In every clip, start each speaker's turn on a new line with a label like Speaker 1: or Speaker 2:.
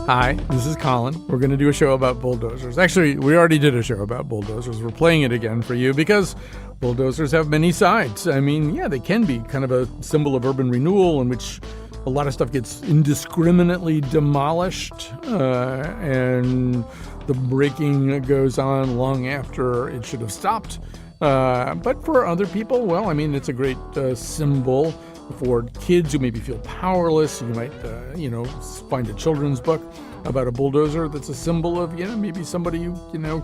Speaker 1: Hi, this is Colin. We're going to do a show about bulldozers. Actually, we already did a show about bulldozers. We're playing it again for you because bulldozers have many sides. I mean, yeah, they can be kind of a symbol of urban renewal in which a lot of stuff gets indiscriminately demolished and the breaking goes on long after it should have stopped. But for other people, well, I mean, it's a great symbol. For kids who maybe feel powerless, you might, find a children's book about a bulldozer that's a symbol of, maybe somebody who,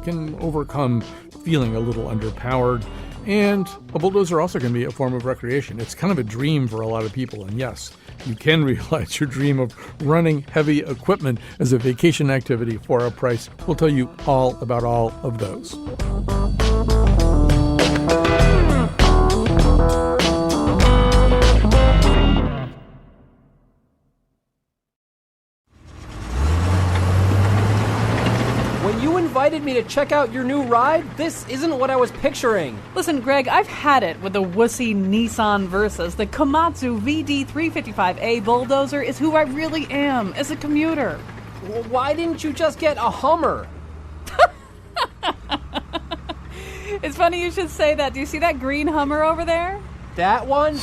Speaker 1: can overcome feeling a little underpowered. And a bulldozer also can be a form of recreation. It's kind of a dream for a lot of people. And yes, you can realize your dream of running heavy equipment as a vacation activity for a price. We'll tell you all about all of those.
Speaker 2: Invited me to check out your new ride? This isn't what I was picturing.
Speaker 3: Listen, Greg, I've had it with the wussy Nissan Versas. The Komatsu VD355A bulldozer is who I really am as a commuter.
Speaker 2: Why didn't you just get a Hummer?
Speaker 3: It's funny you should say that. Do you see that green Hummer over there?
Speaker 2: That one?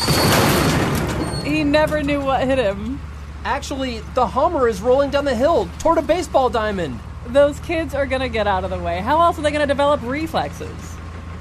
Speaker 3: He never knew what hit him.
Speaker 2: Actually, the Hummer is rolling down the hill toward a baseball diamond.
Speaker 3: Those kids are going to get out of the way. How else are they going to develop reflexes?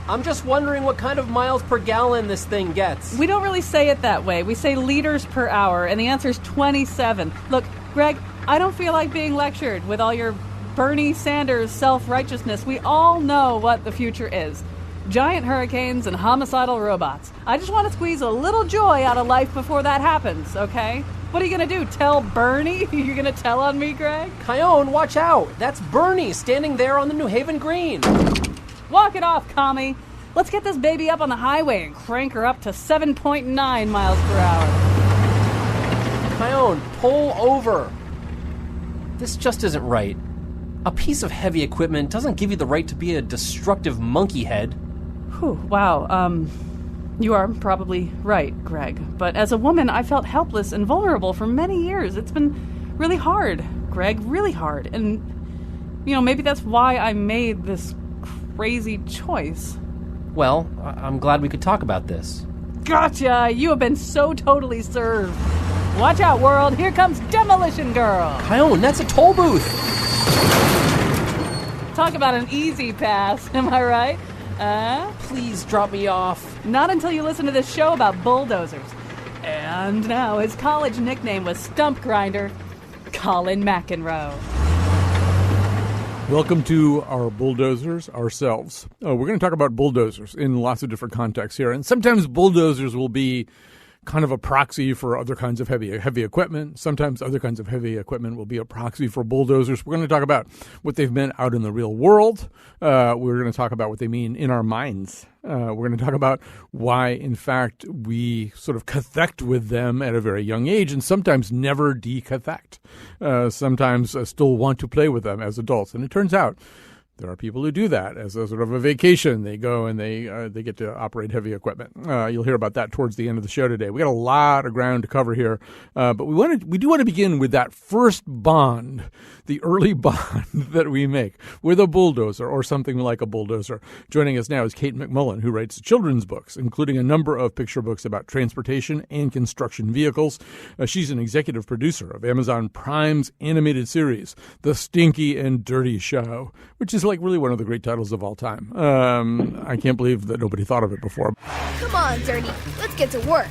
Speaker 2: I'm just wondering what kind of miles per gallon this thing gets.
Speaker 3: We don't really say it that way. We say liters per hour, and the answer is 27. Look, Greg, I don't feel like being lectured with all your Bernie Sanders self-righteousness. We all know what the future is. Giant hurricanes and homicidal robots. I just want to squeeze a little joy out of life before that happens, okay? What are you going to do, tell Bernie? You're going to tell on me, Greg?
Speaker 2: Chion, watch out. That's Bernie standing there on the New Haven Green.
Speaker 3: Walk it off, commie. Let's get this baby up on the highway and crank her up to 7.9 miles per hour.
Speaker 2: Chion, pull over. This just isn't right. A piece of heavy equipment doesn't give you the right to be a destructive monkey head.
Speaker 3: Whew, wow, you are probably right, Greg. But as a woman, I felt helpless and vulnerable for many years. It's been really hard, Greg, really hard. And, maybe that's why I made this crazy choice.
Speaker 2: Well, I'm glad we could talk about this.
Speaker 3: Gotcha! You have been so totally served. Watch out, world. Here comes Demolition Girl.
Speaker 2: Chion, that's a toll booth.
Speaker 3: Talk about an easy pass, am I right?
Speaker 2: Please drop me off.
Speaker 3: Not until you listen to this show about bulldozers. And now his college nickname was Stump Grinder, Colin McEnroe.
Speaker 1: Welcome to our bulldozers ourselves. We're going to talk about bulldozers in lots of different contexts here. And sometimes bulldozers will be kind of a proxy for other kinds of heavy equipment. Sometimes other kinds of heavy equipment will be a proxy for bulldozers. We're going to talk about what they've meant out in the real world. We're going to talk about what they mean in our minds. We're going to talk about why, in fact, we sort of cathect with them at a very young age and sometimes never decathect. Sometimes still want to play with them as adults. And it turns out there are people who do that as a sort of a vacation. They go and they get to operate heavy equipment. You'll hear about that towards the end of the show today. We got a lot of ground to cover here, but we do want to begin with that first bond, the early bond that we make with a bulldozer or something like a bulldozer. Joining us now is Kate McMullen, who writes children's books, including a number of picture books about transportation and construction vehicles. She's an executive producer of Amazon Prime's animated series, The Stinky and Dirty Show, which is like really one of the great titles of all time. I can't believe that nobody thought of it before.
Speaker 4: Come on, Dirty. Let's get to work.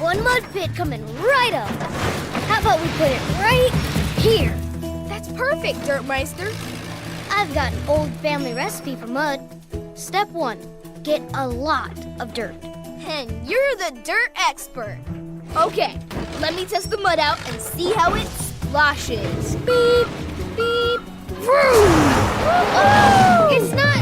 Speaker 4: One mud pit coming right up. How about we put it right here? That's perfect, Dirtmeister. I've got an old family recipe for mud. Step 1, get a lot of dirt. And you're the dirt expert. Okay, let me test the mud out and see how it sloshes. Beep, beep. Oh, it's not...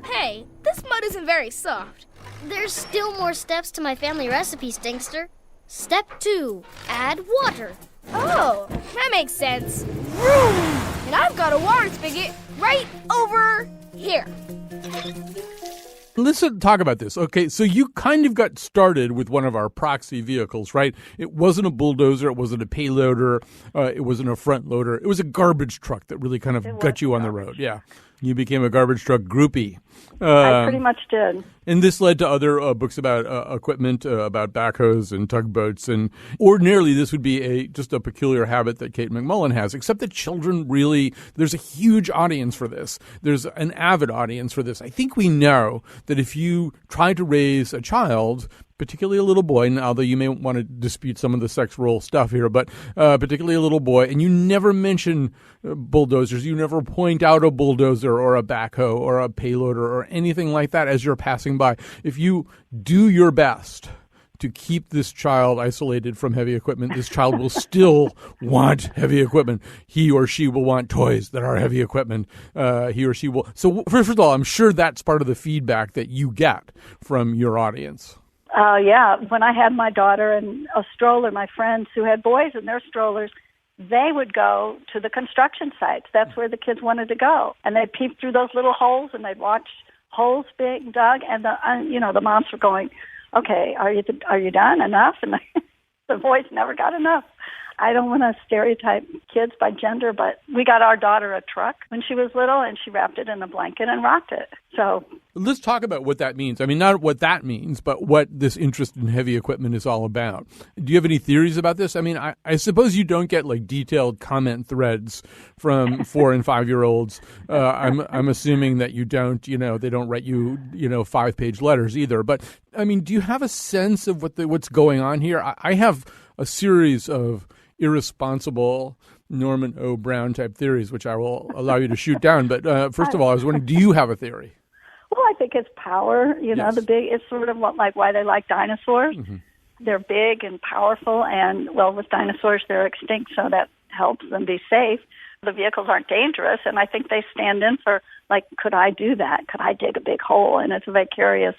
Speaker 4: Hey, this mud isn't very soft. There's still more steps to my family recipe, Stinkster. Step 2, add water. Oh, that makes sense. And I've got a water spigot right over here.
Speaker 1: Let's talk about this. Okay, so you kind of got started with one of our proxy vehicles, right? It wasn't a bulldozer. It wasn't a payloader. It wasn't a front loader. It was a garbage truck that really kind of got you on the road. Yeah. You became a garbage truck groupie.
Speaker 5: I pretty much did.
Speaker 1: And this led to other books about equipment, about backhoes and tugboats. And ordinarily, this would be just a peculiar habit that Kate McMullen has, except that children really, there's a huge audience for this. There's an avid audience for this. I think we know that if you try to raise a child, particularly a little boy, although you may want to dispute some of the sex role stuff here, but particularly a little boy, and you never mention bulldozers, you never point out a bulldozer or a backhoe or a payloader or anything like that as you're passing by. If you do your best to keep this child isolated from heavy equipment, this child will still want heavy equipment. He or she will want toys that are heavy equipment. He or she will. So first of all, I'm sure that's part of the feedback that you get from your audience.
Speaker 5: Yeah, when I had my daughter and a stroller, my friends who had boys in their strollers, they would go to the construction sites. That's where the kids wanted to go. And they'd peep through those little holes, and they'd watch holes being dug. And the moms were going, "Okay, are you done? Enough?" And the boys never got enough. I don't want to stereotype kids by gender, but we got our daughter a truck when she was little, and she wrapped it in a blanket and rocked it. So
Speaker 1: let's talk about what that means. I mean, not what that means, but what this interest in heavy equipment is all about. Do you have any theories about this? I mean, I suppose you don't get like detailed comment threads from 4 and 5-year-olds. I'm assuming that you don't. They don't write you 5-page letters either. But I mean, do you have a sense of what's going on here? I have a series of irresponsible Norman O. Brown type theories, which I will allow you to shoot down. But first of all, I was wondering, do you have a theory?
Speaker 5: Well, I think it's power.
Speaker 1: Yes.
Speaker 5: It's sort of like why they like dinosaurs. Mm-hmm. They're big and powerful, and with dinosaurs, they're extinct, so that helps them be safe. The vehicles aren't dangerous, and I think they stand in for, could I do that? Could I dig a big hole? And it's a vicarious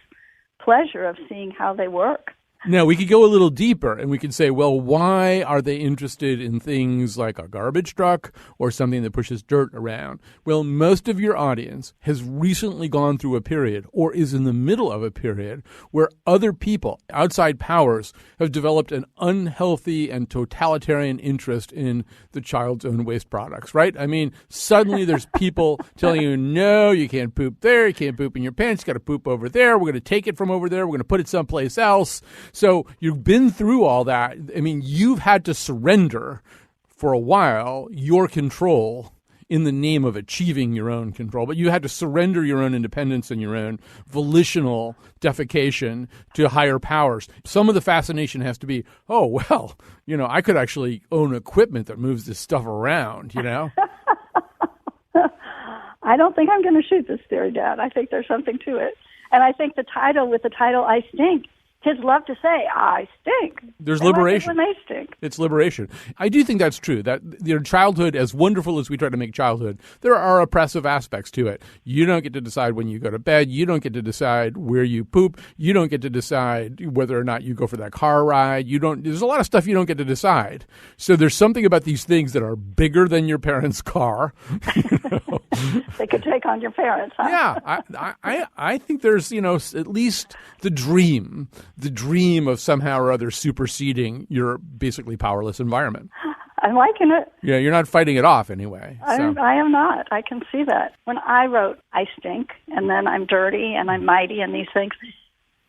Speaker 5: pleasure of seeing how they work.
Speaker 1: Now, we could go a little deeper and we could say, well, why are they interested in things like a garbage truck or something that pushes dirt around? Well, most of your audience has recently gone through a period or is in the middle of a period where other people, outside powers, have developed an unhealthy and totalitarian interest in the child's own waste products, right? I mean, suddenly there's people telling you, no, you can't poop there, you can't poop in your pants, you got to poop over there, we're going to take it from over there, we're going to put it someplace else. So you've been through all that. I mean, you've had to surrender for a while your control in the name of achieving your own control. But you had to surrender your own independence and your own volitional defecation to higher powers. Some of the fascination has to be, I could actually own equipment that moves this stuff around,
Speaker 5: I don't think I'm going to shoot this theory down. I think there's something to it. And I think the title, I Stink, kids love to say, I stink.
Speaker 1: There's liberation.
Speaker 5: When they stink.
Speaker 1: It's liberation. I do think that's true, that childhood, as wonderful as we try to make childhood, there are oppressive aspects to it. You don't get to decide when you go to bed. You don't get to decide where you poop. You don't get to decide whether or not you go for that car ride. There's a lot of stuff you don't get to decide. So there's something about these things that are bigger than your parents' car.
Speaker 5: They could take on your parents, huh?
Speaker 1: Yeah. I think there's, at least the dream of somehow or other superseding your basically powerless environment.
Speaker 5: I'm liking it.
Speaker 1: Yeah, you're not fighting it off anyway.
Speaker 5: I am not. I can see that. When I wrote I Stink, and then I'm dirty, and I'm mighty, and these things,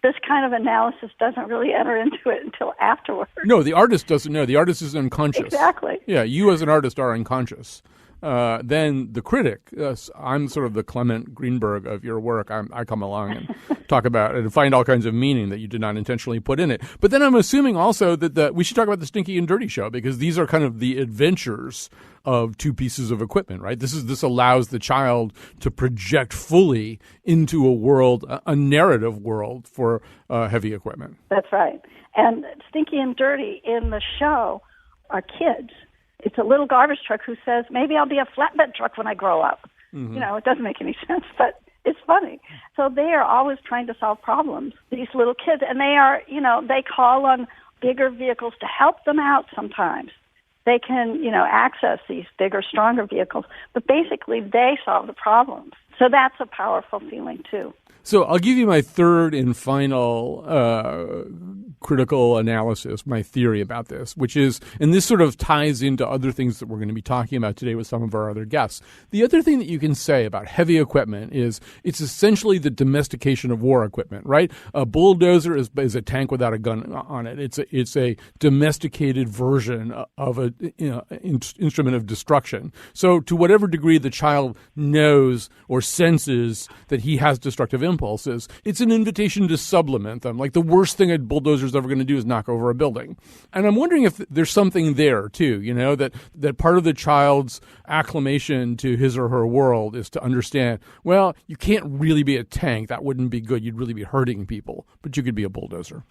Speaker 5: this kind of analysis doesn't really enter into it until afterwards.
Speaker 1: No, the artist doesn't know. The artist is unconscious.
Speaker 5: Exactly.
Speaker 1: Yeah, you as an artist are unconscious. Then the critic, I'm sort of the Clement Greenberg of your work. I come along and talk about it and find all kinds of meaning that you did not intentionally put in it. But then I'm assuming also that we should talk about the Stinky and Dirty Show, because these are kind of the adventures of two pieces of equipment, right? This allows the child to project fully into a world, a narrative world for heavy equipment. That's
Speaker 5: right. And Stinky and Dirty in the show are kids. It's a little garbage truck who says, maybe I'll be a flatbed truck when I grow up. Mm-hmm. It doesn't make any sense, but it's funny. So they are always trying to solve problems, these little kids. And they are, they call on bigger vehicles to help them out sometimes. They can, access these bigger, stronger vehicles. But basically, they solve the problems. So that's a powerful feeling, too.
Speaker 1: So I'll give you my third and final critical analysis, my theory about this, which is, and this sort of ties into other things that we're going to be talking about today with some of our other guests. The other thing that you can say about heavy equipment is it's essentially the domestication of war equipment, right? A bulldozer is a tank without a gun on it. It's a domesticated version of a instrument of destruction. So to whatever degree the child knows or senses that he has destructive impulses, it's an invitation to supplement them. Like the worst thing a bulldozer is ever going to do is knock over a building. And I'm wondering if there's something there too, that part of the child's acclimation to his or her world is to understand, well, you can't really be a tank. That wouldn't be good. You'd really be hurting people, but you could be a bulldozer.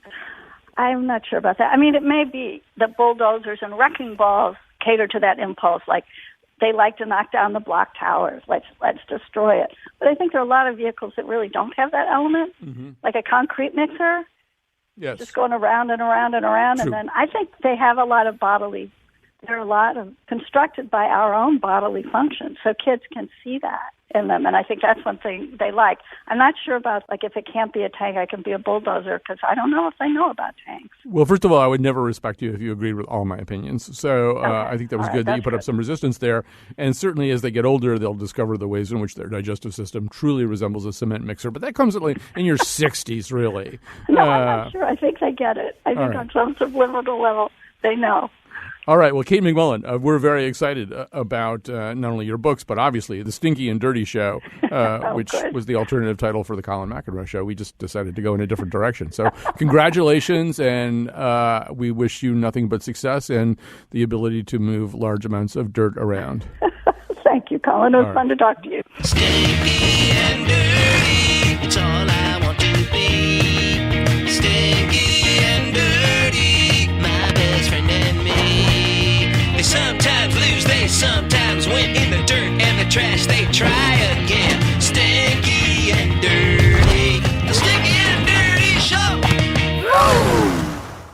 Speaker 5: I'm not sure about that. I mean, it may be that bulldozers and wrecking balls cater to that impulse, like they like to knock down the block towers. Let's destroy it. But I think there are a lot of vehicles that really don't have that element, like a concrete mixer.
Speaker 1: Yes.
Speaker 5: Just going around and around and around.
Speaker 1: True.
Speaker 5: And then I think they have a lot of they're a lot of constructed by our own bodily functions. So kids can see that in them. And I think that's one thing they like. I'm not sure about, like, if it can't be a tank, I can be a bulldozer, because I don't know if they know about tanks.
Speaker 1: Well, first of all, I would never respect you if you agreed with all my opinions. So
Speaker 5: Okay.
Speaker 1: I think that was
Speaker 5: All
Speaker 1: good
Speaker 5: right,
Speaker 1: that you put up some resistance there. And certainly as they get older, they'll discover the ways in which their digestive system truly resembles a cement mixer. But that comes in your 60s, really.
Speaker 5: No, I'm not sure. I think they get it. I think
Speaker 1: right.
Speaker 5: on some subliminal level, they know.
Speaker 1: All right. Well, Kate McMullen, we're very excited about not only your books, but obviously the Stinky and Dirty Show, which
Speaker 5: good.
Speaker 1: was the alternative title for the Colin McEnroe Show. We just decided to go in a different direction. So congratulations, and we wish you nothing but success and the ability to move large amounts of dirt around.
Speaker 5: Thank you, Colin. It was fun to talk to you.
Speaker 6: Stinky and dirty, it's all I want to be. Stinky and dirty, my best friend and me. They sometimes lose, they sometimes win. In the dirt and the trash, they try again. Stinky and dirty, the Stinky and Dirty Show.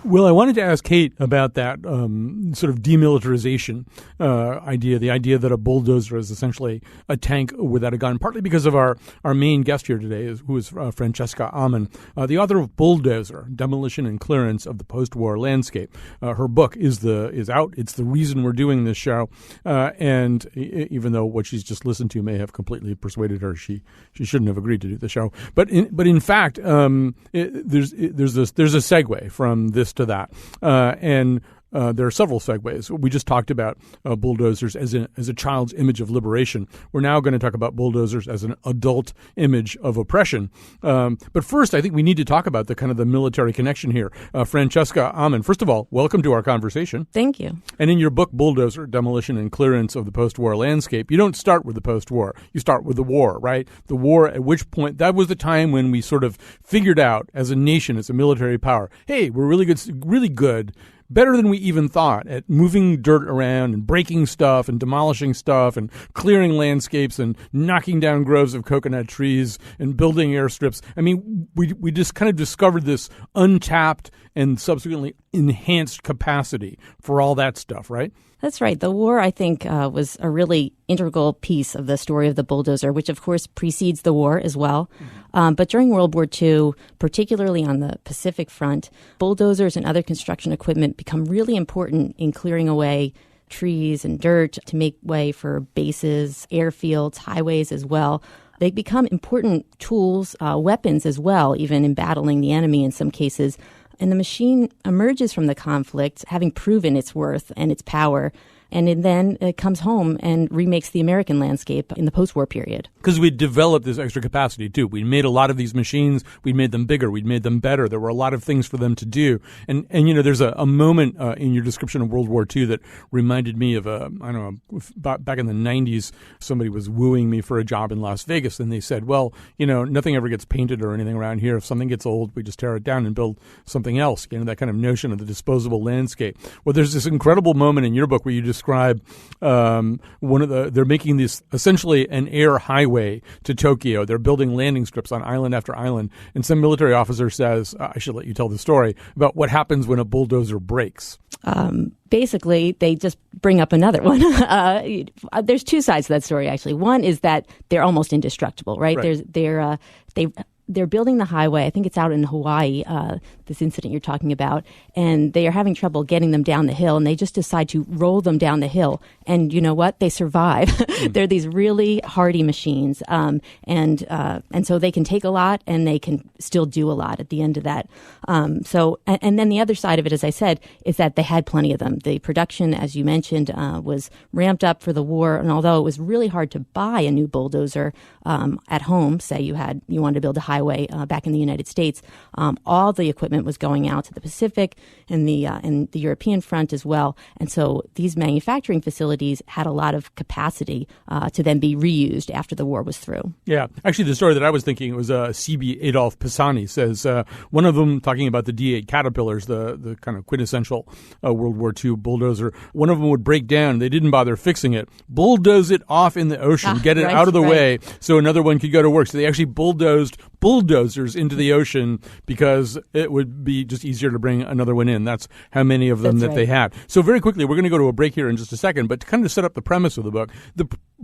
Speaker 1: Well, I wanted to ask Kate about that sort of demilitarization idea, the idea that a bulldozer is essentially a tank without a gun, partly because of our main guest here today, who is Francesca Ammon, the author of Bulldozer, Demolition and Clearance of the Postwar Landscape. Her book is out. It's the reason we're doing this show. And even though what she's just listened to may have completely persuaded her, she shouldn't have agreed to do the show. But in fact, there's a segue from this to that, and there are several segues. We just talked about bulldozers as a child's image of liberation. We're now going to talk about bulldozers as an adult image of oppression. But first, I think we need to talk about the military connection here. Francesca Ammon, first of all, welcome to our conversation.
Speaker 7: Thank you.
Speaker 1: And in your book, Bulldozer, Demolition and Clearance of the Postwar Landscape, you don't start with the post-war. You start with the war, right? The war, at which point, that was the time when we sort of figured out as a nation, as a military power, hey, we're really good, better than we even thought at moving dirt around and breaking stuff and demolishing stuff and clearing landscapes and knocking down groves of coconut trees and building airstrips. I mean, we just kind of discovered this untapped and subsequently enhanced capacity for all that stuff, right?
Speaker 7: That's right. The war, I think, was a really integral piece of the story of the bulldozer, which, of course, precedes the war as well. But during World War II, particularly on the Pacific Front, bulldozers and other construction equipment become really important in clearing away trees and dirt to make way for bases, airfields, highways as well. They become important tools, weapons as well, even in battling the enemy in some cases. And the machine emerges from the conflict, having proven its worth and its power. And then it comes home and remakes the American landscape in the post-war period.
Speaker 1: Because we developed this extra capacity, too. We made a lot of these machines. We made them bigger. We made them better. There were a lot of things for them to do. And there's a moment in your description of World War II that reminded me of, back in the 90s, somebody was wooing me for a job in Las Vegas. And they said, well, nothing ever gets painted or anything around here. If something gets old, we just tear it down and build something else. That kind of notion of the disposable landscape. Well, there's this incredible moment in your book where you describe they're making this essentially an air highway to Tokyo. They're building landing strips on island after island. And some military officer says, I should let you tell the story about what happens when a bulldozer breaks.
Speaker 7: Basically, they just bring up another one. There's two sides to that story, actually. One is that they're almost indestructible, right?
Speaker 1: Right.
Speaker 7: They they're building the highway. I think it's out in Hawaii, this incident you're talking about, and they are having trouble getting them down the hill, and they just decide to roll them down the hill. And you know what? They survive. They're these really hardy machines, and so they can take a lot, and they can still do a lot at the end of that. And then the other side of it, as I said, is that they had plenty of them. The production, as you mentioned, was ramped up for the war, and although it was really hard to buy a new bulldozer at home, say you wanted to build a highway back in the United States, all the equipment was going out to the Pacific and the European front as well. And so these manufacturing facilities had a lot of capacity to then be reused after the war was through.
Speaker 1: Yeah. Actually, the story that I was thinking was C.B. Adolf Pisani says one of them, talking about the D8 Caterpillars, the kind of quintessential World War II bulldozer, one of them would break down. They didn't bother fixing it. Bulldoze it off in the ocean, get it out of the way so another one could go to work. So they actually bulldozed bulldozers into the ocean because it would be just easier to bring another one in. That's how many of them they had. So very quickly, we're going to go to a break here in just a second, but to kind of set up the premise of the book,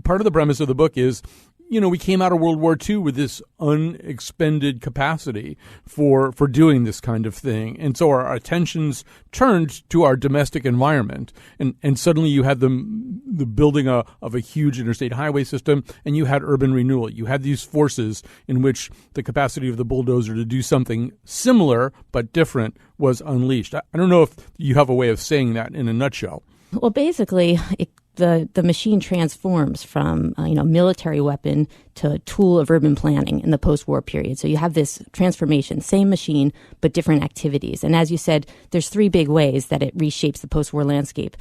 Speaker 1: part of the premise of the book is, we came out of World War II with this unexpended capacity for doing this kind of thing. And so our attentions turned to our domestic environment. And suddenly you had the building of a huge interstate highway system, and you had urban renewal. You had these forces in which the capacity of the bulldozer to do something similar but different was unleashed. I don't know if you have a way of saying that in a nutshell.
Speaker 7: Well, basically, the machine transforms from military weapon to tool of urban planning in the post-war period. So you have this transformation, same machine, but different activities. And as you said, there's three big ways that it reshapes the post-war landscape.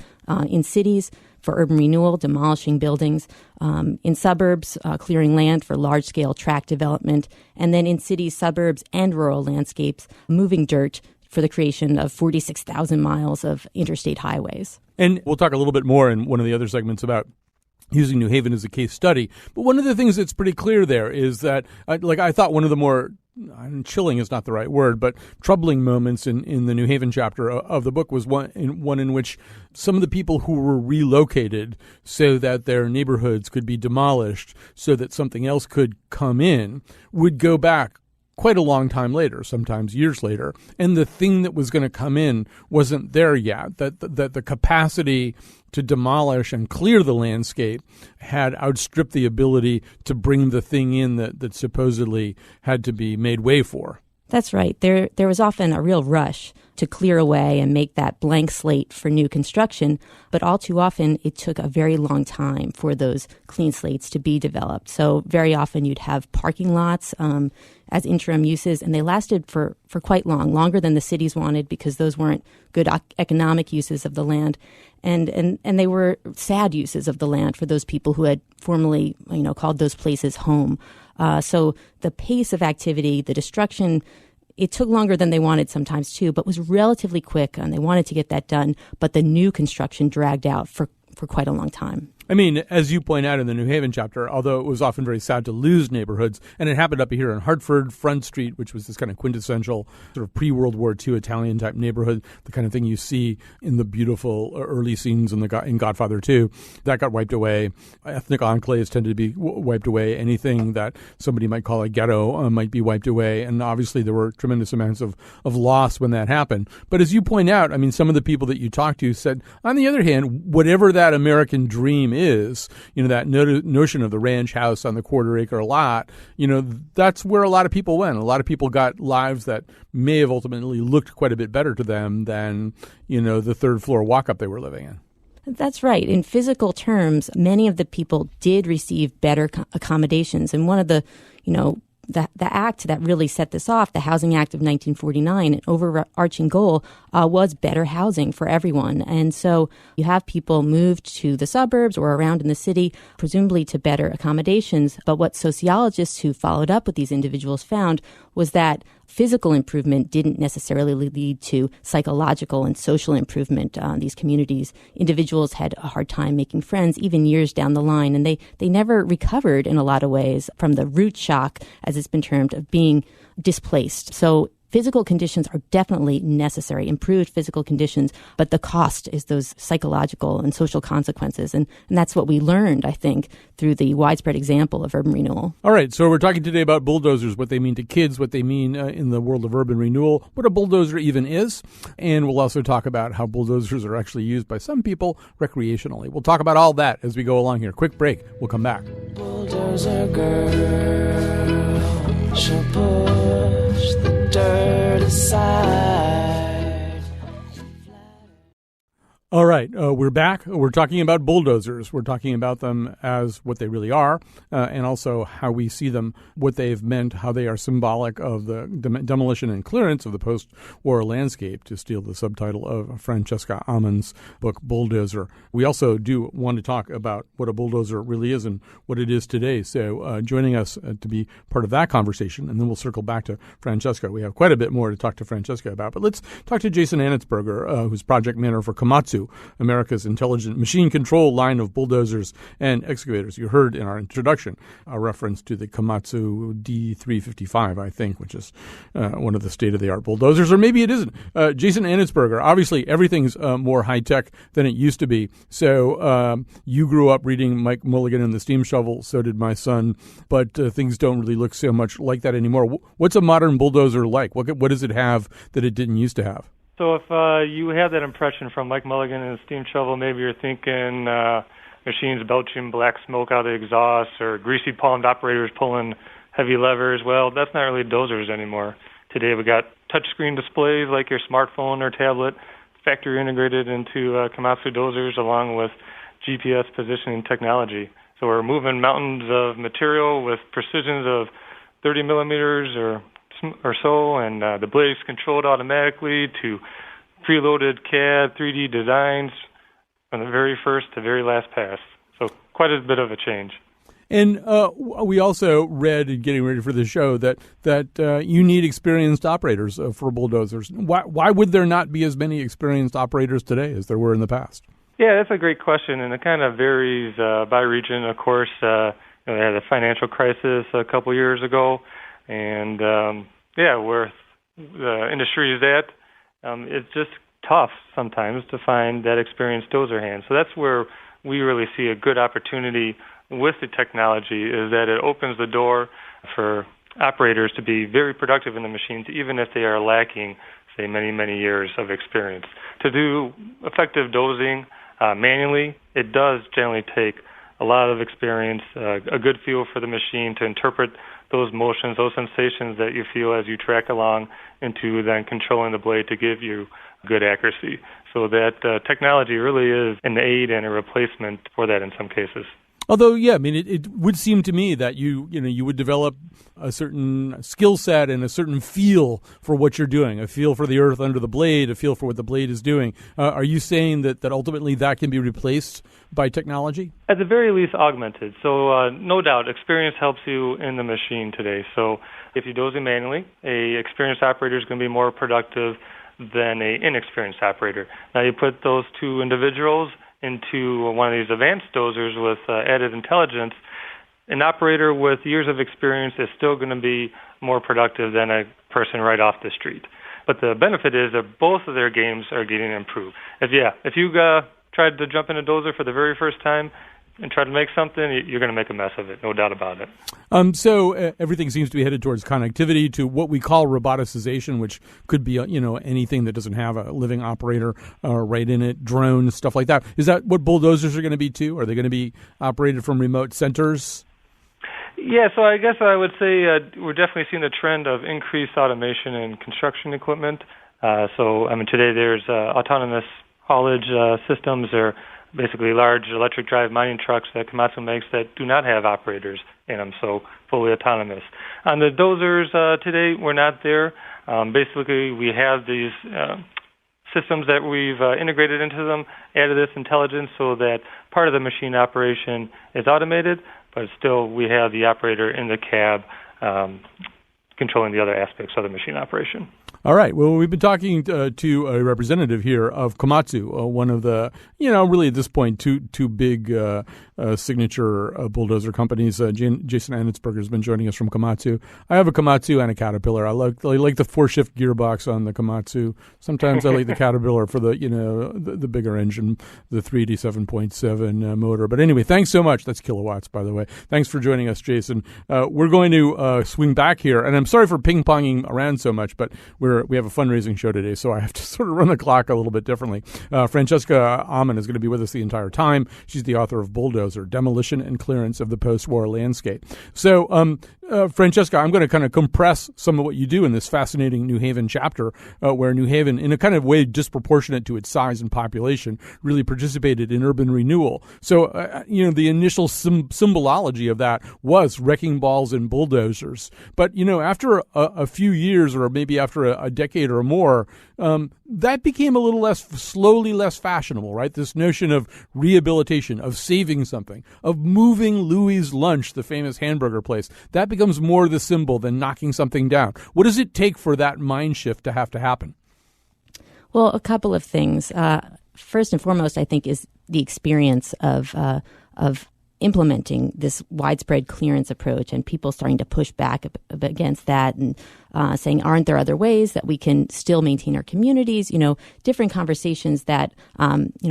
Speaker 7: In cities, for urban renewal, demolishing buildings. In suburbs, clearing land for large-scale tract development. And then in cities, suburbs, and rural landscapes, moving dirt for the creation of 46,000 miles of interstate highways.
Speaker 1: And we'll talk a little bit more in one of the other segments about using New Haven as a case study. But one of the things that's pretty clear there is that, I thought one of the more chilling is not the right word, but troubling moments in the New Haven chapter of the book was one in which some of the people who were relocated so that their neighborhoods could be demolished so that something else could come in would go back quite a long time later, sometimes years later, and the thing that was going to come in wasn't there yet, that the capacity to demolish and clear the landscape had outstripped the ability to bring the thing in that supposedly had to be made way for.
Speaker 7: That's right. There was often a real rush to clear away and make that blank slate for new construction, but all too often it took a very long time for those clean slates to be developed. So very often you'd have parking lots as interim uses, and they lasted for quite long, longer than the cities wanted because those weren't good economic uses of the land. And they were sad uses of the land for those people who had formerly, called those places home. So the pace of activity, the destruction, it took longer than they wanted sometimes too, but was relatively quick, and they wanted to get that done. But the new construction dragged out for quite a long time.
Speaker 1: I mean, as you point out in the New Haven chapter, although it was often very sad to lose neighborhoods, and it happened up here in Hartford, Front Street, which was this kind of quintessential sort of pre-World War II Italian-type neighborhood, the kind of thing you see in the beautiful early scenes in Godfather 2, that got wiped away. Ethnic enclaves tended to be wiped away. Anything that somebody might call a ghetto might be wiped away, and obviously there were tremendous amounts of loss when that happened. But as you point out, I mean, some of the people that you talked to said, on the other hand, whatever that American dream is, that notion of the ranch house on the quarter-acre lot, that's where a lot of people went. A lot of people got lives that may have ultimately looked quite a bit better to them than, the third-floor walk-up they were living in.
Speaker 7: That's right. In physical terms, many of the people did receive better accommodations. And one of the act that really set this off, the Housing Act of 1949, an overarching goal was better housing for everyone. And so you have people moved to the suburbs or around in the city, presumably to better accommodations. But what sociologists who followed up with these individuals found was that physical improvement didn't necessarily lead to psychological and social improvement on these communities. Individuals had a hard time making friends even years down the line, and they never recovered in a lot of ways from the root shock, as it's been termed, of being displaced. So physical conditions are definitely necessary, improved physical conditions, but the cost is those psychological and social consequences. And that's what we learned, I think, through the widespread example of urban renewal.
Speaker 1: All right, so we're talking today about bulldozers, what they mean to kids, what they mean in the world of urban renewal, what a bulldozer even is, and we'll also talk about how bulldozers are actually used by some people recreationally. We'll talk about all that as we go along here. Quick break. We'll come back.
Speaker 6: Bulldozer girl, she'll push the dirt aside.
Speaker 1: All right, we're back. We're talking about bulldozers. We're talking about them as what they really are, and also how we see them, what they've meant, how they are symbolic of the demolition and clearance of the post-war landscape, to steal the subtitle of Francesca Ammon's book, Bulldozer. We also do want to talk about what a bulldozer really is and what it is today. So joining us to be part of that conversation, and then we'll circle back to Francesca. We have quite a bit more to talk to Francesca about, but let's talk to Jason Anetsburger, who's project manager for Komatsu, America's intelligent machine control line of bulldozers and excavators. You heard in our introduction a reference to the Komatsu D355, I think, which is one of the state-of-the-art bulldozers, or maybe it isn't. Jason Anetsburger, obviously everything's more high-tech than it used to be. So you grew up reading Mike Mulligan and the Steam Shovel, so did my son, but things don't really look so much like that anymore. What's a modern bulldozer like? What does it have that it didn't used to have?
Speaker 8: So if you have that impression from Mike Mulligan and the Steam Shovel, maybe you're thinking machines belching black smoke out of the exhaust or greasy palmed operators pulling heavy levers. Well, that's not really dozers anymore. Today we got touchscreen displays like your smartphone or tablet, factory integrated into Komatsu dozers along with GPS positioning technology. So we're moving mountains of material with precisions of 30 millimeters or so, and the blades controlled automatically to preloaded CAD 3D designs from the very first to very last pass. So quite a bit of a change.
Speaker 1: And we also read, in getting ready for the show, that you need experienced operators for bulldozers. Why would there not be as many experienced operators today as there were in the past?
Speaker 8: Yeah, that's a great question, and it kind of varies by region. Of course, they had a financial crisis a couple years ago. And, where the industry is at, it's just tough sometimes to find that experienced dozer hand. So that's where we really see a good opportunity with the technology, is that it opens the door for operators to be very productive in the machines, even if they are lacking, say, many, many years of experience. To do effective dozing manually, it does generally take a lot of experience, a good feel for the machine to interpret those motions, those sensations that you feel as you track along, into then controlling the blade to give you good accuracy. So that technology really is an aid and a replacement for that in some cases.
Speaker 1: Although, yeah, I mean, it would seem to me that you would develop a certain skill set and a certain feel for what you're doing, a feel for the earth under the blade, a feel for what the blade is doing. Are you saying that ultimately that can be replaced by technology?
Speaker 8: At the very least, augmented. So no doubt, experience helps you in the machine today. So if you're dozing manually, a experienced operator is going to be more productive than an inexperienced operator. Now you put those two individuals into one of these advanced dozers with added intelligence, an operator with years of experience is still going to be more productive than a person right off the street. But the benefit is that both of their games are getting improved. If you tried to jump in a dozer for the very first time and try to make something, you're going to make a mess of it, no doubt about it.
Speaker 1: So everything seems to be headed towards connectivity, to what we call roboticization, which could be anything that doesn't have a living operator right in it, drones, stuff like that. Is that what bulldozers are going to be too? Are they going to be operated from remote centers?
Speaker 8: Yeah, so I guess I would say we're definitely seeing the trend of increased automation in construction equipment. Today there's autonomous haulage systems, or basically large electric drive mining trucks that Komatsu makes that do not have operators in them, so fully autonomous. On the dozers today, we're not there. Basically, we have these systems that we've integrated into them, added this intelligence so that part of the machine operation is automated, but still we have the operator in the cab controlling the other aspects of the machine operation.
Speaker 1: All right. Well, we've been talking to a representative here of Komatsu, one of the, really at this point, two big signature bulldozer companies. Jason Anetsburger has been joining us from Komatsu. I have a Komatsu and a Caterpillar. I like the 4-shift gearbox on the Komatsu. Sometimes I like the Caterpillar for the bigger engine, the 3D7.7 motor. But anyway, thanks so much. That's kilowatts, by the way. Thanks for joining us, Jason. We're going to swing back here, and I'm sorry for ping-ponging around so much, but we have a fundraising show today, so I have to sort of run the clock a little bit differently. Francesca Ammon is going to be with us the entire time. She's the author of Bulldozer, Demolition and Clearance of the Postwar Landscape. So, Francesca, I'm going to kind of compress some of what you do in this fascinating New Haven chapter, where New Haven, in a kind of way disproportionate to its size and population, really participated in urban renewal. So, the initial symbolology of that was wrecking balls and bulldozers. But, after a few years, or maybe after a decade or more, that became a little slowly less fashionable, right? This notion of rehabilitation, of saving something, of moving Louis' Lunch, the famous hamburger place, that becomes more the symbol than knocking something down. What does it take for that mind shift to have to happen?
Speaker 7: Well, a couple of things. First and foremost, I think, is the experience of implementing this widespread clearance approach and people starting to push back against that and saying, aren't there other ways that we can still maintain our communities? Different conversations that,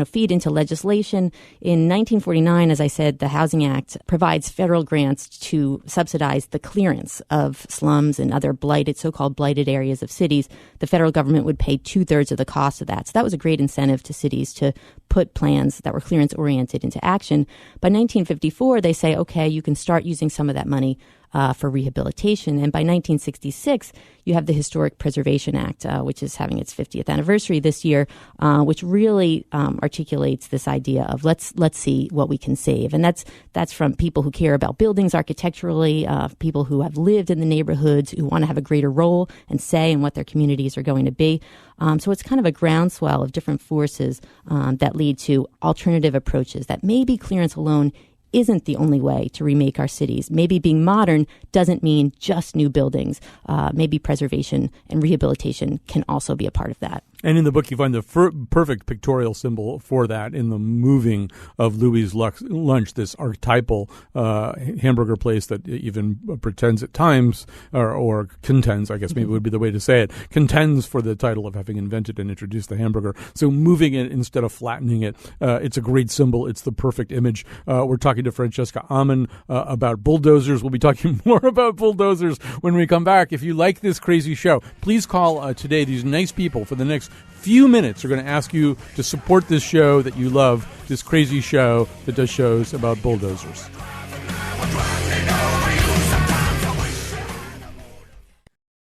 Speaker 7: feed into legislation. In 1949, as I said, the Housing Act provides federal grants to subsidize the clearance of slums and other so-called blighted areas of cities. The federal government would pay 2/3 of the cost of that. So that was a great incentive to cities to put plans that were clearance-oriented into action. By 1954, they say, okay, you can start using some of that money for rehabilitation. And by 1966, you have the Historic Preservation Act, which is having its 50th anniversary this year, which really articulates this idea of let's see what we can save. And that's from people who care about buildings architecturally, people who have lived in the neighborhoods, who want to have a greater role and say in what their communities are going to be. So it's kind of a groundswell of different forces that lead to alternative approaches that maybe clearance alone isn't the only way to remake our cities. Maybe being modern doesn't mean just new buildings. Maybe preservation and rehabilitation can also be a part of that.
Speaker 1: And in the book, you find the perfect pictorial symbol for that in the moving of Louis' Lunch, this archetypal hamburger place that even pretends at times, or contends, I guess maybe would be the way to say it, contends for the title of having invented and introduced the hamburger. So moving it instead of flattening it, it's a great symbol. It's the perfect image. We're talking to Francesca Ammon about bulldozers. We'll be talking more about bulldozers when we come back. If you like this crazy show, please call today. These nice people for the next few minutes are going to ask you to support this show that you love, this crazy show that does shows about bulldozers.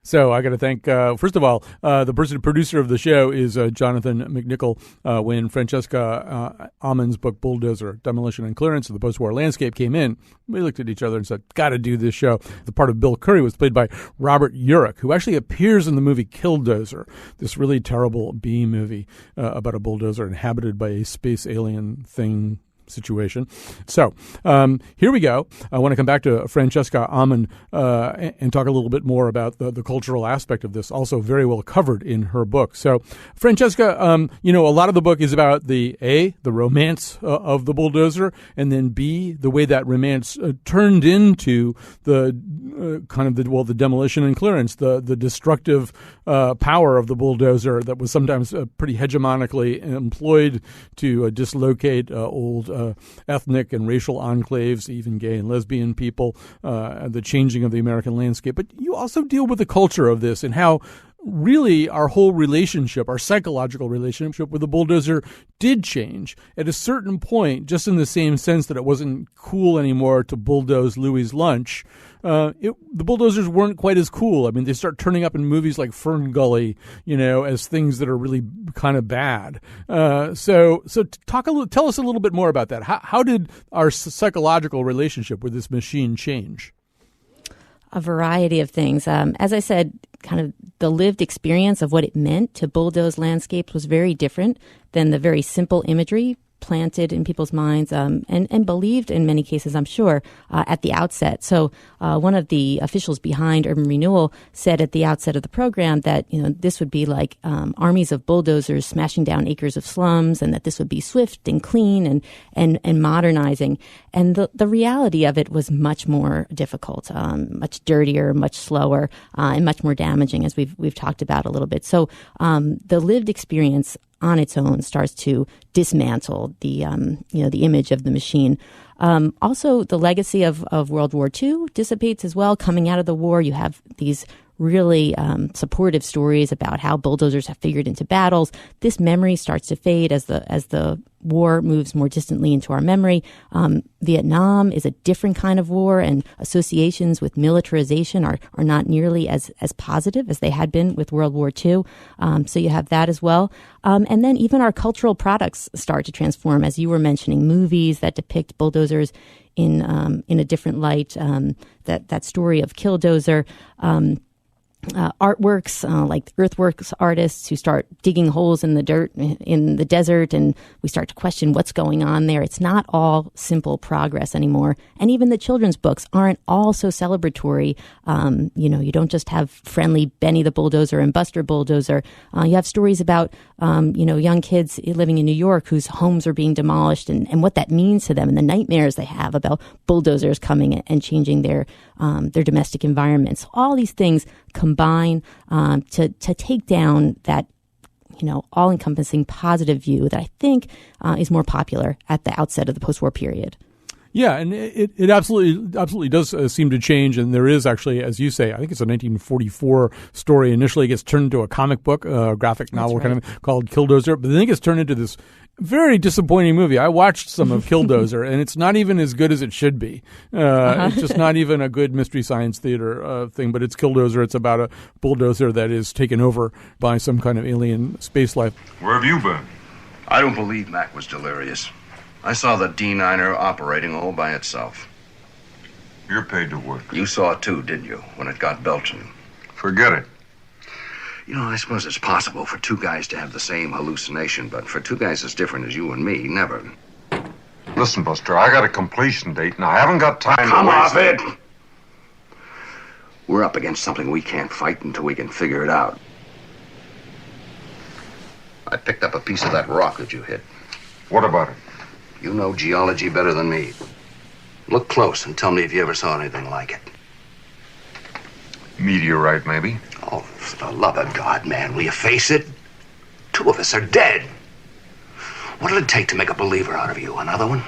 Speaker 1: So I got to thank, first of all, the producer of the show is Jonathan McNichol. When Francesca Ammon's book, Bulldozer, Demolition and Clearance of the Postwar Landscape came in, we looked at each other and said, got to do this show. The part of Bill Curry was played by Robert Urich, who actually appears in the movie Killdozer, this really terrible B movie about a bulldozer inhabited by a space alien thing situation. So here we go. I want to come back to Francesca Ammon and talk a little bit more about the cultural aspect of this, also very well covered in her book. So Francesca, a lot of the book is about the romance of the bulldozer, and then B, the way that romance turned into the the demolition and clearance, the destructive power of the bulldozer that was sometimes pretty hegemonically employed to dislocate old ethnic and racial enclaves, even gay and lesbian people, the changing of the American landscape. But you also deal with the culture of this and how really our whole relationship, our psychological relationship with the bulldozer did change at a certain point, just in the same sense that it wasn't cool anymore to bulldoze Louis' Lunch. The bulldozers weren't quite as cool. I mean, they start turning up in movies like Fern Gully, as things that are really kind of bad. So tell us a little bit more about that. How did our psychological relationship with this machine change?
Speaker 7: A variety of things. As I said, kind of the lived experience of what it meant to bulldoze landscapes was very different than the very simple imagery planted in people's minds and believed in many cases, I'm sure, at the outset. So one of the officials behind urban renewal said at the outset of the program that this would be like armies of bulldozers smashing down acres of slums, and that this would be swift and clean and modernizing. And the reality of it was much more difficult, much dirtier, much slower, and much more damaging, as we've talked about a little bit. So the lived experience on its own starts to dismantle the image of the machine. Also, the legacy of World War II dissipates as well. Coming out of the war, you have these really supportive stories about how bulldozers have figured into battles. This memory starts to fade as the war moves more distantly into our memory. Vietnam is a different kind of war, and associations with militarization are not nearly as positive as they had been with World War II. So you have that as well. And then even our cultural products start to transform, as you were mentioning, movies that depict bulldozers in a different light. That story of Killdozer. Artworks like earthworks artists who start digging holes in the dirt in the desert, and we start to question what's going on there. It's not all simple progress anymore. And even the children's books aren't all so celebratory. You don't just have friendly Benny the Bulldozer and Buster Bulldozer. You have stories about young kids living in New York whose homes are being demolished, and what that means to them, and the nightmares they have about bulldozers coming and changing their domestic environments. All these things combine to take down that all-encompassing positive view that I think is more popular at the outset of the post-war period.
Speaker 1: Yeah, and it absolutely does seem to change, and there is actually, as you say, I think it's a 1944 story. Initially, it gets turned into a comic book, a graphic novel kind of called Killdozer, but then it gets turned into this very disappointing movie. I watched some of Killdozer, and it's not even as good as it should be. It's just not even a good Mystery Science Theater thing, but it's Killdozer. It's about a bulldozer that is taken over by some kind of alien space life.
Speaker 9: Where have you been?
Speaker 10: I don't believe Mac was delirious. I saw the D9er operating all by itself.
Speaker 9: You're paid to work.
Speaker 10: You saw it too, didn't you, when it got belching?
Speaker 9: Forget it.
Speaker 10: I suppose it's possible for two guys to have the same hallucination, but for two guys as different as you and me, never.
Speaker 9: Listen, Buster, I got a completion date, and I haven't got time
Speaker 10: Come
Speaker 9: to
Speaker 10: off
Speaker 9: waste
Speaker 10: it! We're up against something we can't fight until we can figure it out. I picked up a piece of that rock that you hit.
Speaker 9: What about it?
Speaker 10: You know geology better than me. Look close and tell me if you ever saw anything like it.
Speaker 9: Meteorite, maybe.
Speaker 10: Oh, for the love of God, man, will you face it? Two of us are dead. What'll it take to make a believer out of you? Another one?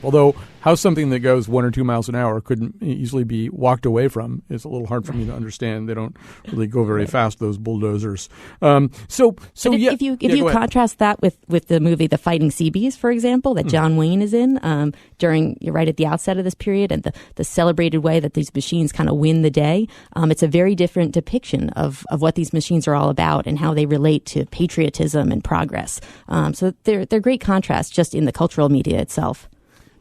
Speaker 1: Although how something that goes 1 or 2 miles an hour couldn't easily be walked away from is a little hard for me to understand. They don't really go very fast, those bulldozers.
Speaker 7: If you contrast that with the movie The Fighting Seabees, for example, that John Wayne is in you're right at the outset of this period, and the celebrated way that these machines kind of win the day, it's a very different depiction of what these machines are all about and how they relate to patriotism and progress. So they're great contrasts just in the cultural media itself.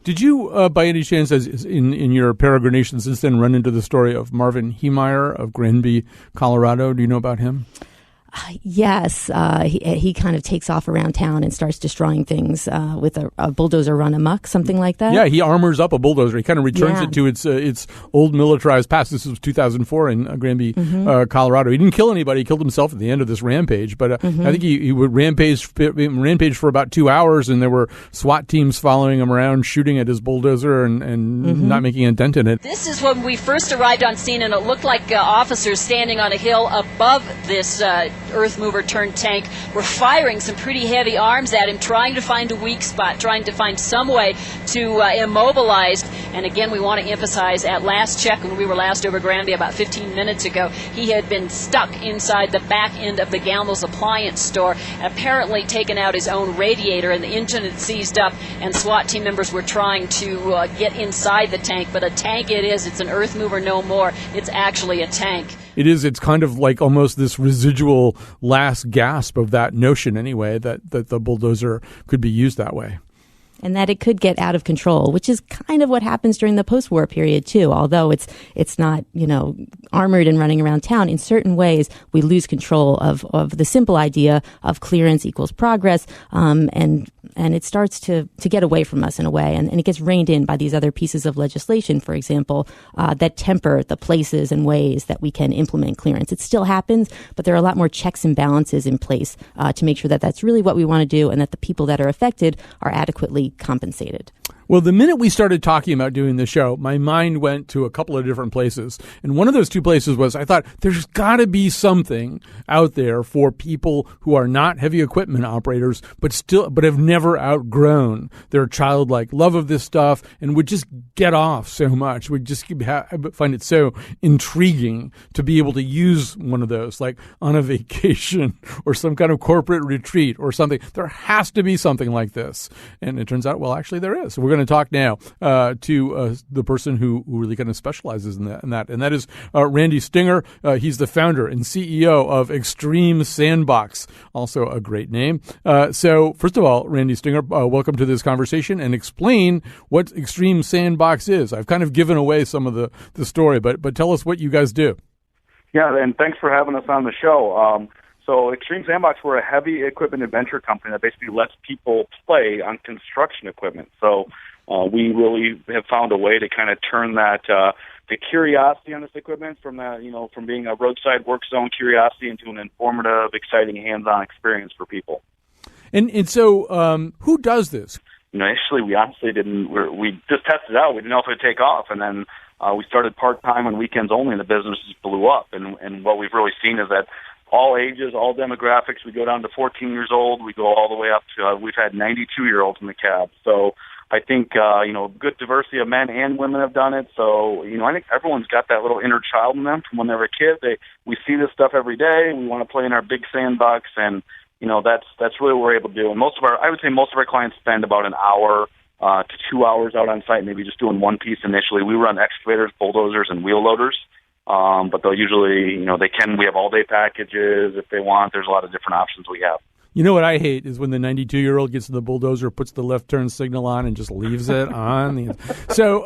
Speaker 1: Did you, by any chance, as in your peregrination since then, run into the story of Marvin Heemeyer of Granby, Colorado? Do you know about him?
Speaker 7: Yes, he kind of takes off around town and starts destroying things with a bulldozer run amok, something like that.
Speaker 1: Yeah, he armors up a bulldozer. He kind of returns it to its old militarized past. This was 2004 in Granby, Colorado. He didn't kill anybody. He killed himself at the end of this rampage. But I think he would rampage for about 2 hours, and there were SWAT teams following him around, shooting at his bulldozer and not making a dent in it.
Speaker 11: This is when we first arrived on scene, and it looked like officers standing on a hill above this earth mover turned tank were firing some pretty heavy arms at him, trying to find a weak spot, trying to find some way to immobilize. And again, we want to emphasize, at last check, when we were last over Granby about 15 minutes ago, he had been stuck inside the back end of the Galmo's appliance store, apparently taken out his own radiator, and the engine had seized up, and SWAT team members were trying to get inside the tank. But a tank it is. It's an earth mover no more. It's actually a tank.
Speaker 1: It is. It's kind of like almost this residual last gasp of that notion, anyway, that the bulldozer could be used that way.
Speaker 7: And that it could get out of control, which is kind of what happens during the post-war period, too. Although it's not, armored and running around town, in certain ways, we lose control of the simple idea of clearance equals progress. And and it starts to get away from us in a way, and it gets reined in by these other pieces of legislation, for example, that temper the places and ways that we can implement clearance. It still happens, but there are a lot more checks and balances in place to make sure that that's really what we want to do and that the people that are affected are adequately compensated.
Speaker 1: Well, the minute we started talking about doing the show, my mind went to a couple of different places. And one of those two places was I thought there's got to be something out there for people who are not heavy equipment operators, but have never outgrown their childlike love of this stuff and would just get off so much, would just find it so intriguing to be able to use one of those, like on a vacation or some kind of corporate retreat or something. There has to be something like this. And it turns out, well, actually there is. So we're going to talk now to the person who really kind of specializes in that, and that is Randy Stinger. He's the founder and CEO of Extreme Sandbox, also a great name. So first of all, Randy Stinger, welcome to this conversation, and explain what Extreme Sandbox is. I've kind of given away some of the story, but tell us what you guys do.
Speaker 12: Yeah, and thanks for having us on the show. So Extreme Sandbox, we're a heavy equipment adventure company that basically lets people play on construction equipment. So we really have found a way to kind of turn that the curiosity on this equipment from that, from being a roadside work zone curiosity into an informative, exciting, hands-on experience for people.
Speaker 1: And so who does this?
Speaker 12: Initially, we honestly didn't. We just tested it out. We didn't know if it would take off, and then we started part-time on weekends only, and the business just blew up. And what we've really seen is that all ages, all demographics. We go down to 14 years old. We go all the way up to, we've had 92-year-olds in the cab. So I think, good diversity of men and women have done it. So, I think everyone's got that little inner child in them from when they were a kid. We see this stuff every day. We want to play in our big sandbox, and, that's really what we're able to do. And most of our clients spend about an hour to 2 hours out on site, maybe just doing one piece initially. We run excavators, bulldozers, and wheel loaders. But they'll usually, we have all-day packages if they want. There's a lot of different options we have.
Speaker 1: You know what I hate is when the 92-year-old gets in the bulldozer, puts the left turn signal on, and just leaves it on. So,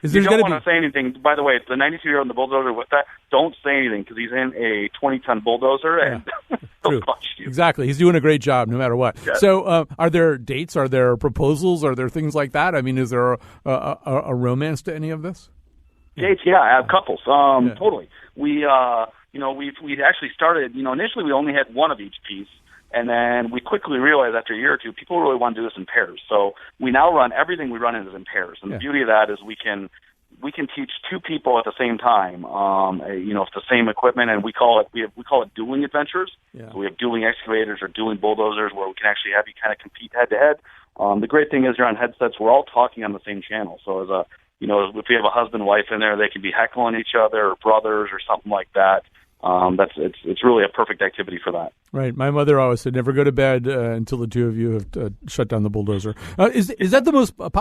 Speaker 1: is there
Speaker 12: you don't want to say anything. By the way, the 92-year-old in the bulldozer with that, don't say anything because he's in a 20-ton bulldozer and he'll punch you.
Speaker 1: Exactly. He's doing a great job no matter what.
Speaker 12: Yes.
Speaker 1: So, are there dates? Are there proposals? Are there things like that? I mean, is there a romance to any of this?
Speaker 12: Dates, yeah, couples. Totally. We actually started, initially we only had one of each piece, and then we quickly realized after a year or two, people really want to do this in pairs. So we now run everything we run is in pairs. And the beauty of that is we can teach two people at the same time, it's the same equipment, and we call it dueling adventures. Yeah. So we have dueling excavators or dueling bulldozers where we can actually have you kind of compete head to head. The great thing is you're on headsets, we're all talking on the same channel. So if we have a husband and wife in there, they can be heckling each other or brothers or something like that. It's really a perfect activity for that.
Speaker 1: Right. My mother always said, never go to bed until the two of you have shut down the bulldozer. Is that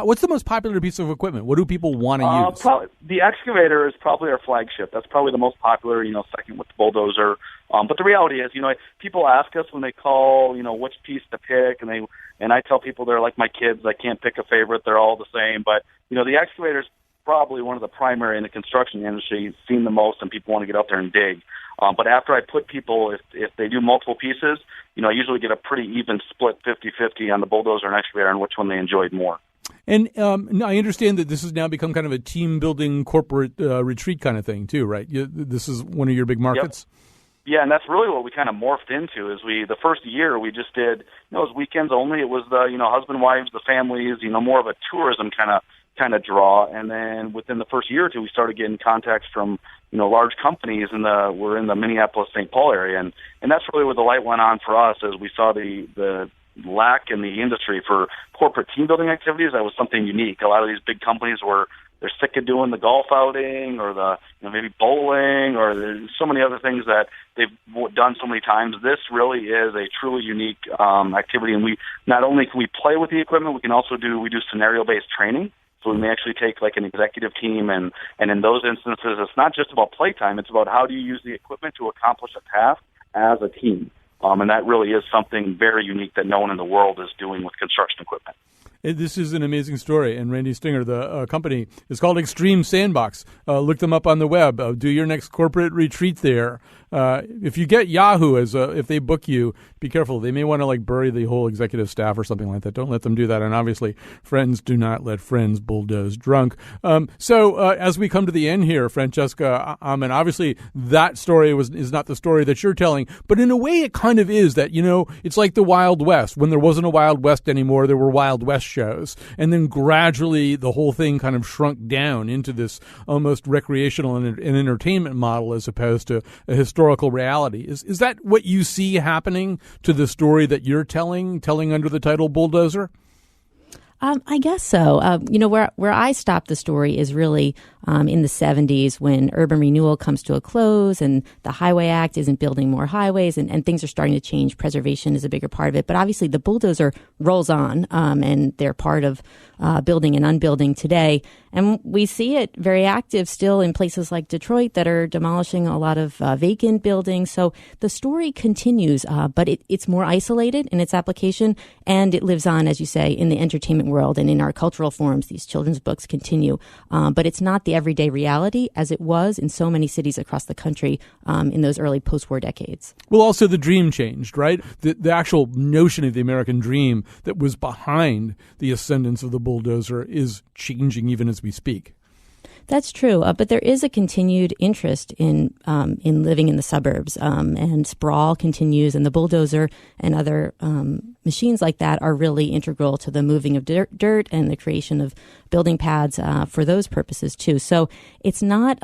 Speaker 1: what's the most popular piece of equipment? What do people want to use?
Speaker 12: The excavator is probably our flagship. That's probably the most popular, second with the bulldozer. But the reality is, people ask us when they call, which piece to pick, and I tell people they're like my kids. I can't pick a favorite. They're all the same. But, the excavator's probably one of the primary in the construction industry, seen the most, and people want to get up there and dig. But after I put people, if they do multiple pieces, I usually get a pretty even split 50-50 on the bulldozer and excavator and which one they enjoyed more.
Speaker 1: And I understand that this has now become kind of a team-building corporate retreat kind of thing too, right? This is one of your big markets?
Speaker 12: Yep. Yeah, and that's really what we kind of morphed into. Is the first year we just did, it was weekends only. It was the husband, wives, the families, more of a tourism kind of draw. And then within the first year or two, we started getting contacts from large companies we're in the Minneapolis-St. Paul area, and that's really where the light went on for us as we saw the lack in the industry for corporate team building activities. That was something unique. A lot of these big companies they're sick of doing the golf outing or the maybe bowling, or there's so many other things that they've done so many times. This really is a truly unique activity, and we not only can we play with the equipment, we can also do scenario-based training. So we may actually take like an executive team, and in those instances, it's not just about playtime. It's about how do you use the equipment to accomplish a task as a team. And that really is something very unique that no one in the world is doing with construction equipment.
Speaker 1: This is an amazing story, and Randy Stinger, the company, is called Extreme Sandbox. Look them up on the web. Do your next corporate retreat there. If you get Yahoo if they book you, be careful. They may want to bury the whole executive staff or something like that. Don't let them do that. And obviously, friends do not let friends bulldoze drunk. So as we come to the end here, Francesca, and obviously that story is not the story that you're telling, but in a way it kind of is that, it's like the Wild West. When there wasn't a Wild West anymore, there were Wild West shows. And then gradually the whole thing kind of shrunk down into this almost recreational and entertainment model as opposed to a historical reality. Is that what you see happening to the story that you're telling under the title Bulldozer?
Speaker 7: I guess so. Where I stop the story is really in the 70s when urban renewal comes to a close and the Highway Act isn't building more highways and things are starting to change. Preservation is a bigger part of it. But obviously the bulldozer rolls on and they're part of building and unbuilding today. And we see it very active still in places like Detroit that are demolishing a lot of vacant buildings. So the story continues, but it's more isolated in its application, and it lives on, as you say, in the entertainment world and in our cultural forums. These children's books continue, but it's not the everyday reality as it was in so many cities across the country in those early post-war decades.
Speaker 1: Well, also the dream changed, right? The actual notion of the American dream that was behind the ascendance of the bulldozer is changing even as we speak.
Speaker 7: That's true, but there is a continued interest in living in the suburbs, and sprawl continues, and the bulldozer and other machines like that are really integral to the moving of dirt and the creation of building pads for those purposes too. So it's not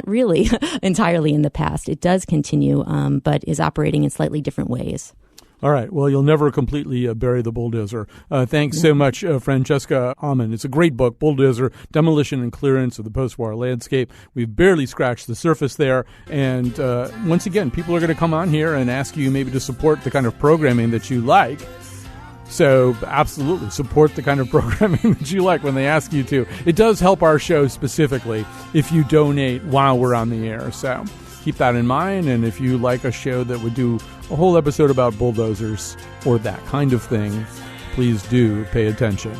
Speaker 7: really entirely in the past. It does continue, but is operating in slightly different ways.
Speaker 1: All right. Well, you'll never completely bury the bulldozer. Thanks so much, Francesca Ammon. It's a great book, Bulldozer, Demolition and Clearance of the Postwar Landscape. We've barely scratched the surface there. And once again, people are going to come on here and ask you maybe to support the kind of programming that you like. So absolutely support the kind of programming that you like when they ask you to. It does help our show specifically if you donate while we're on the air. So keep that in mind, and if you like a show that would do a whole episode about bulldozers or that kind of thing, please do pay attention.